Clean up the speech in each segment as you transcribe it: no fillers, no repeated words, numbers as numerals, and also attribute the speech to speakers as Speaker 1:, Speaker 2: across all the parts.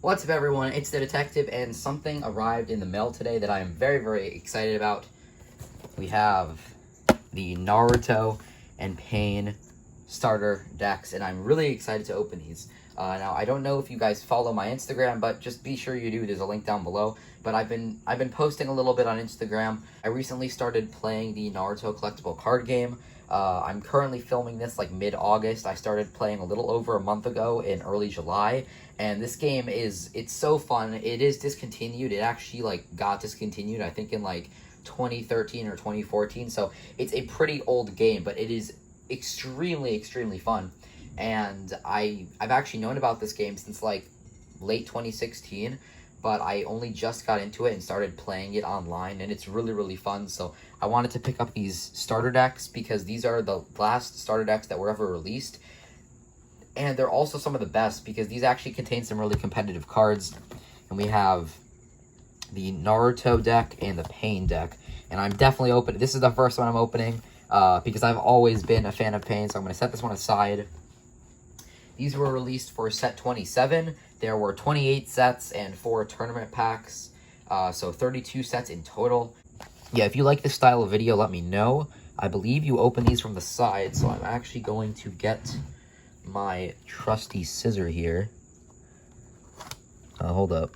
Speaker 1: What's up, everyone? It's the Detective, and something arrived in the mail today that I am very, very excited about. We have the Naruto and Pain starter decks, and I'm really excited to open these. Now, I don't know if you guys follow my Instagram, but just be sure you do. There's a link down below. But I've been posting a little bit on Instagram. I recently started playing the Naruto collectible card game. I'm currently filming this like mid-August. I started playing a little over a month ago in early July. And this game it's so fun. It is discontinued. It actually like got discontinued, I think in like 2013 or 2014. So it's a pretty old game, but it is extremely, extremely fun. And I've actually known about this game since like late 2016, but I only just got into it and started playing it online, and it's really, really fun. So I wanted to pick up these starter decks because these are the last starter decks that were ever released. And they're also some of the best because these actually contain some really competitive cards. And we have the Naruto deck and the Pain deck. And I'm definitely opening. This is the first one I'm opening because I've always been a fan of Pain. So I'm going to set this one aside. These were released for set 27. There were 28 sets and 4 tournament packs. So 32 sets in total. Yeah, if you like this style of video, let me know. I believe you open these from the side. So I'm actually going to get my trusty scissor here. Hold up.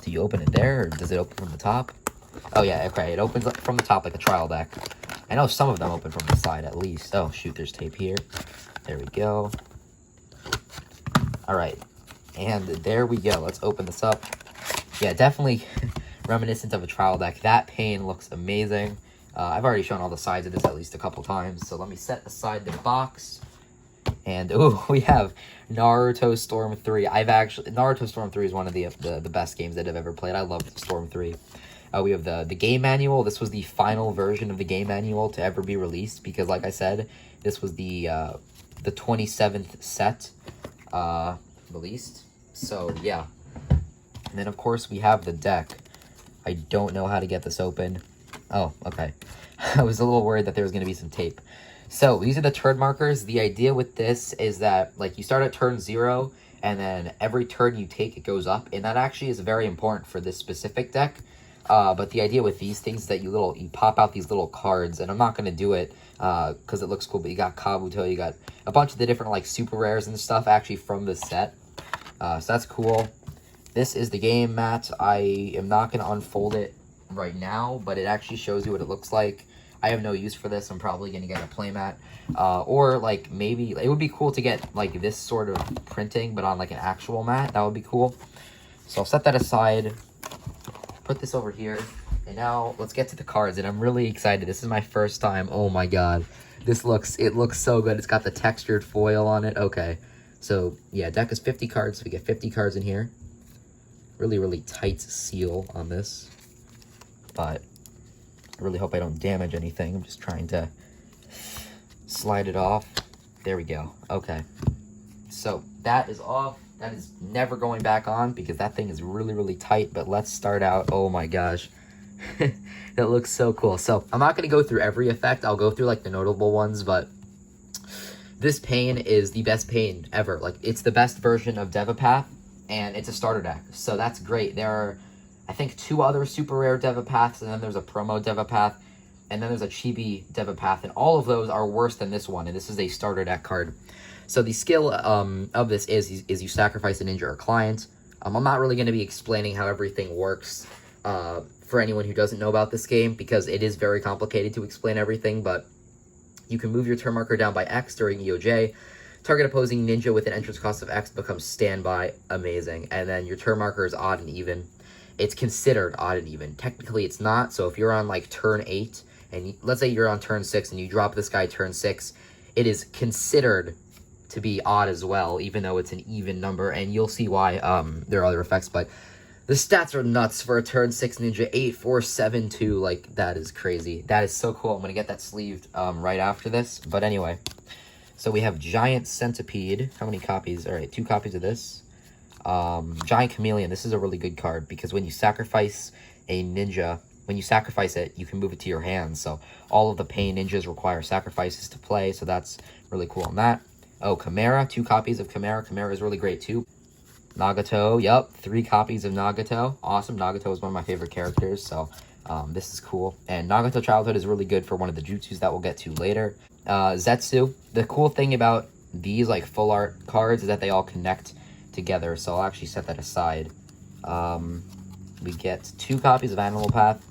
Speaker 1: Do you open it there, or does it open from the top? Oh yeah, okay, it opens up from the top like a trial deck. I know some of them open from the side at least. Oh shoot, there's tape here. There we go. Alright, and there we go. Let's open this up. Yeah, definitely reminiscent of a trial deck. That Pain looks amazing. I've already shown all the sides of this at least a couple times, so let me set aside the box. And, ooh, we have Naruto Storm 3. Naruto Storm 3 is one of the best games that I've ever played. I love Storm 3. We have the game manual. This was the final version of the game manual to ever be released because, like I said, this was the 27th set released. So, yeah. And then, of course, we have the deck. I don't know how to get this open. Oh, okay. I was a little worried that there was going to be some tape. So, these are the turn markers. The idea with this is that, like, you start at turn 0, and then every turn you take, it goes up. And that actually is very important for this specific deck. But the idea with these things is that you pop out these little cards. And I'm not going to do it because it looks cool. But you got Kabuto, you got a bunch of the different, like, super rares and stuff actually from this set. So, that's cool. This is the game mat. I am not going to unfold it right now, but it actually shows you what it looks like. I have no use for this. I'm probably going to get a playmat. Or, like, maybe... It would be cool to get, like, this sort of printing, but on, like, an actual mat. That would be cool. So I'll set that aside. Put this over here. And now, let's get to the cards. And I'm really excited. This is my first time. Oh, my God. It looks so good. It's got the textured foil on it. Okay. So, yeah, deck is 50 cards. So we get 50 cards in here. Really, really tight seal on this. But... I really hope I don't damage anything. I'm just trying to slide it off. There we go. Okay. So that is off. That is never going back on because that thing is really, really tight. But let's start out. Oh my gosh. That looks so cool. So I'm not going to go through every effect. I'll go through like the notable ones. But this Pain is the best Pain ever. Like, it's the best version of Devapath. And it's a starter deck. So that's great. There are... I think 2 other super rare Devapaths, and then there's a promo Devapath, and then there's a chibi Devapath, and all of those are worse than this one, and this is a starter deck card. So the skill of this is you sacrifice a ninja or client. I'm not really going to be explaining how everything works for anyone who doesn't know about this game, because it is very complicated to explain everything, but you can move your turn marker down by X during EOJ. Target opposing ninja with an entrance cost of X becomes standby. Amazing. And then your turn marker is odd and even. It's considered odd and even. Technically, it's not. So if you're on, like, turn 8, and let's say you're on turn 6, and you drop this guy turn 6, it is considered to be odd as well, even though it's an even number. And you'll see why there are other effects. But the stats are nuts for a turn 6 ninja. 8, 4, 7, 2. Like, that is crazy. That is so cool. I'm going to get that sleeved right after this. But anyway, so we have Giant Centipede. How many copies? All right, 2 copies of this. Giant Chameleon. This is a really good card because when you sacrifice a ninja, when you sacrifice it, you can move it to your hand. So all of the Pain ninjas require sacrifices to play. So that's really cool on that. Oh, Chimera. 2 copies of Chimera. Chimera is really great too. Nagato, yep, 3 copies of Nagato. Awesome, Nagato is one of my favorite characters, so this is cool. And Nagato Childhood is really good for one of the jutsus that we'll get to later. Zetsu, the cool thing about these like full art cards is that they all connect together, so I'll actually set that aside. We get 2 copies of Animal Path.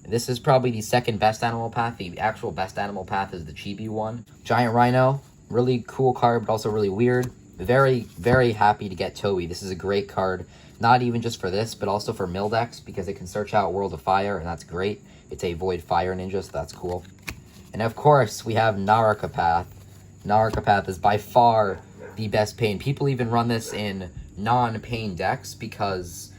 Speaker 1: This is probably the second best Animal Path. The actual best Animal Path is the Chibi one. Giant Rhino, really cool card, but also really weird. Very, very happy to get Toei. This is a great card, not even just for this, but also for mill decks, because it can search out World of Fire, and that's great. It's a Void Fire Ninja, so that's cool. And of course, we have Naruto Path. Naruto Path is by far the best pain. People even run this in non-pain decks, because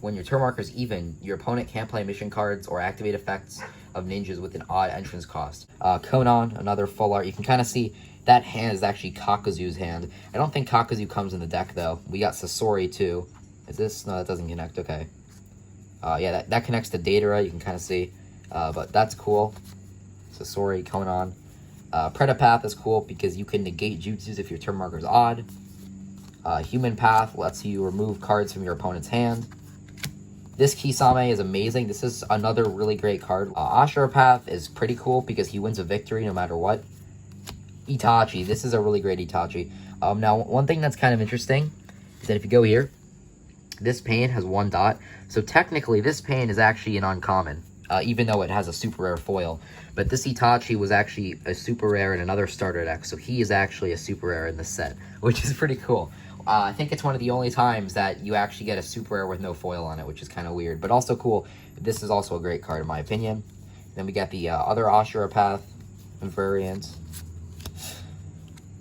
Speaker 1: when your turn marker is even, your opponent can't play mission cards or activate effects of ninjas with an odd entrance cost. Conan, another full art. You can kind of see that hand is actually Kakazu's hand. I don't think Kakazu comes in the deck, though. We got Sasori, too. Is this? No, that doesn't connect. Okay. Yeah, that connects to Datara. You can kind of see. But that's cool. Sasori, Conan. Predapath is cool because you can negate jutsus if your turn marker is odd. Human Path lets you remove cards from your opponent's hand. This Kisame is amazing. This is another really great card. Ashura Path is pretty cool because he wins a victory no matter what. Itachi. This is a really great Itachi. Now, one thing that's kind of interesting is that if you go here, this pain has 1 dot. So technically, this pain is actually an uncommon, even though it has a super rare foil. But this Itachi was actually a super rare in another starter deck, so he is actually a super rare in this set, which is pretty cool. I think it's one of the only times that you actually get a super rare with no foil on it, which is kind of weird, but also cool. This is also a great card in my opinion. Then we got the other Ashura Path variant.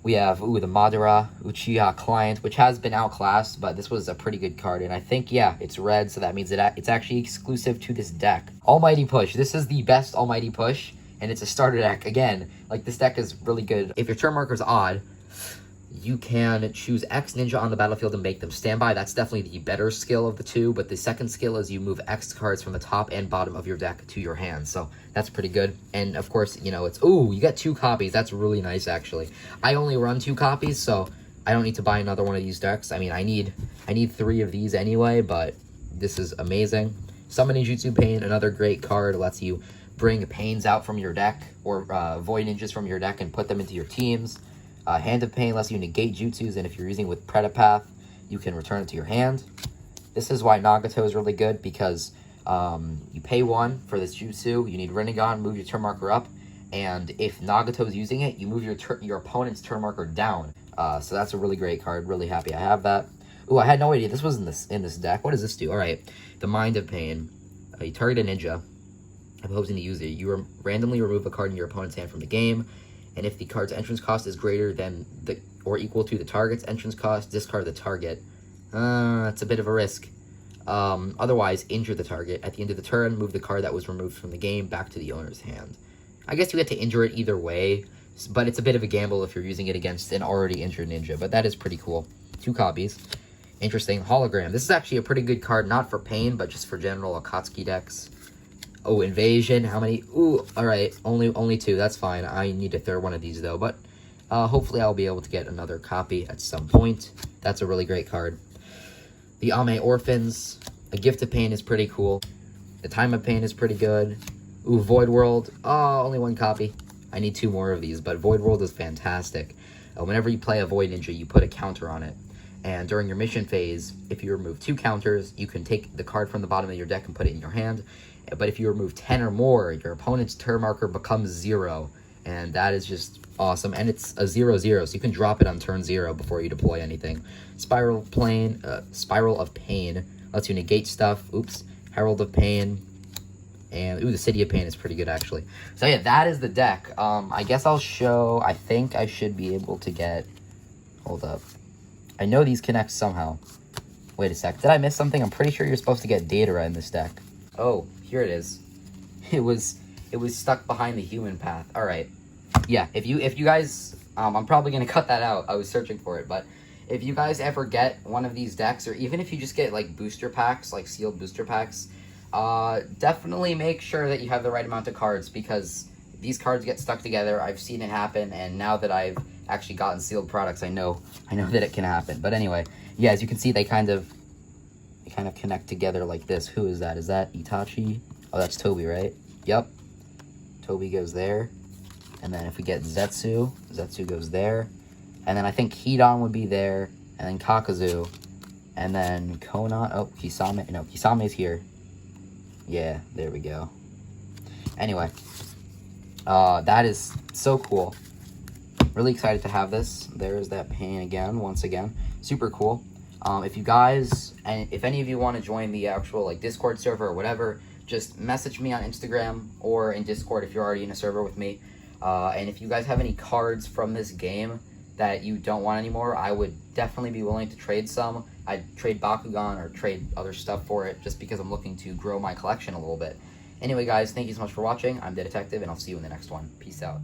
Speaker 1: We have, the Madara Uchiha Client, which has been outclassed, but this was a pretty good card. And I think, yeah, it's red, so that means it's actually exclusive to this deck. Almighty Push. This is the best Almighty Push, and it's a starter deck. Again, like, this deck is really good. If your turn marker's odd, you can choose X Ninja on the battlefield and make them standby. That's definitely the better skill of the two, but the second skill is you move X cards from the top and bottom of your deck to your hand, so that's pretty good. And of course, you know, it's, ooh, you get 2 copies. That's really nice, actually. I only run 2 copies, so I don't need to buy another one of these decks. I mean, I need 3 of these anyway, but this is amazing. Summoning Jutsu Pain, another great card, lets you bring pains out from your deck, or void ninjas from your deck and put them into your teams. Hand of Pain lets you negate jutsus, and if you're using with Predapath, you can return it to your hand. This is why Nagato is really good, because you pay 1 for this jutsu, you need Rinnegan, move your turn marker up, and if Nagato is using it, you move your opponent's turn marker down. So that's a really great card. Really happy I have that. Ooh, I had no idea this was in this deck. What does this do? All right, the Mind of Pain. You target a ninja. Opposing to use it, you randomly remove a card in your opponent's hand from the game. And if the card's entrance cost is greater than or equal to the target's entrance cost, discard the target. It's a bit of a risk. Otherwise, injure the target. At the end of the turn, move the card that was removed from the game back to the owner's hand. I guess you get to injure it either way, but it's a bit of a gamble if you're using it against an already injured ninja. But that is pretty cool. 2 copies. Interesting. Hologram. This is actually a pretty good card, not for pain, but just for general Akatsuki decks. Oh, Invasion. How many? Ooh, alright. Only 2. That's fine. I need a third one of these, though. But hopefully I'll be able to get another copy at some point. That's a really great card. The Ame Orphans. A Gift of Pain is pretty cool. The Time of Pain is pretty good. Ooh, Void World. Oh, only 1 copy. I need 2 more of these, but Void World is fantastic. Whenever you play a Void Ninja, you put a counter on it. And during your mission phase, if you remove 2 counters, you can take the card from the bottom of your deck and put it in your hand. But if you remove 10 or more, your opponent's turn marker becomes 0. And that is just awesome. And it's a 0/0, so you can drop it on turn 0 before you deploy anything. Spiral of Pain lets you negate stuff. Oops. Herald of Pain. And, ooh, the City of Pain is pretty good, actually. So, yeah, that is the deck. I guess I'll show... I think I should be able to get... Hold up. I know these connect somehow. Wait a sec. Did I miss something? I'm pretty sure you're supposed to get Datara in this deck. Oh, here it is. It was stuck behind the Human Path. All right. Yeah, if you guys... I'm probably going to cut that out. I was searching for it, but... If you guys ever get one of these decks, or even if you just get, like, booster packs, like sealed booster packs... definitely make sure that you have the right amount of cards, because these cards get stuck together. I've seen it happen, and now that I've actually gotten sealed products, I know that it can happen. But anyway, yeah, as you can see, they kind of connect together like this. Who is that? Is that Itachi? Oh, that's Toby, right? Yep. Toby goes there. And then if we get Zetsu, Zetsu goes there. And then I think Hidan would be there. And then Kakazu. And then Konan. Oh, Kisame. No, Kisame's here. Yeah, there we go. Anyway. That is so cool. Really excited to have this. There's that paint again, once again. Super cool. If you guys, and if any of you want to join the actual like Discord server or whatever, just message me on Instagram or in Discord if you're already in a server with me. And if you guys have any cards from this game that you don't want anymore, I would definitely be willing to trade some. I'd trade Bakugan or trade other stuff for it just because I'm looking to grow my collection a little bit. Anyway, guys, thank you so much for watching. I'm the Detective, and I'll see you in the next one. Peace out.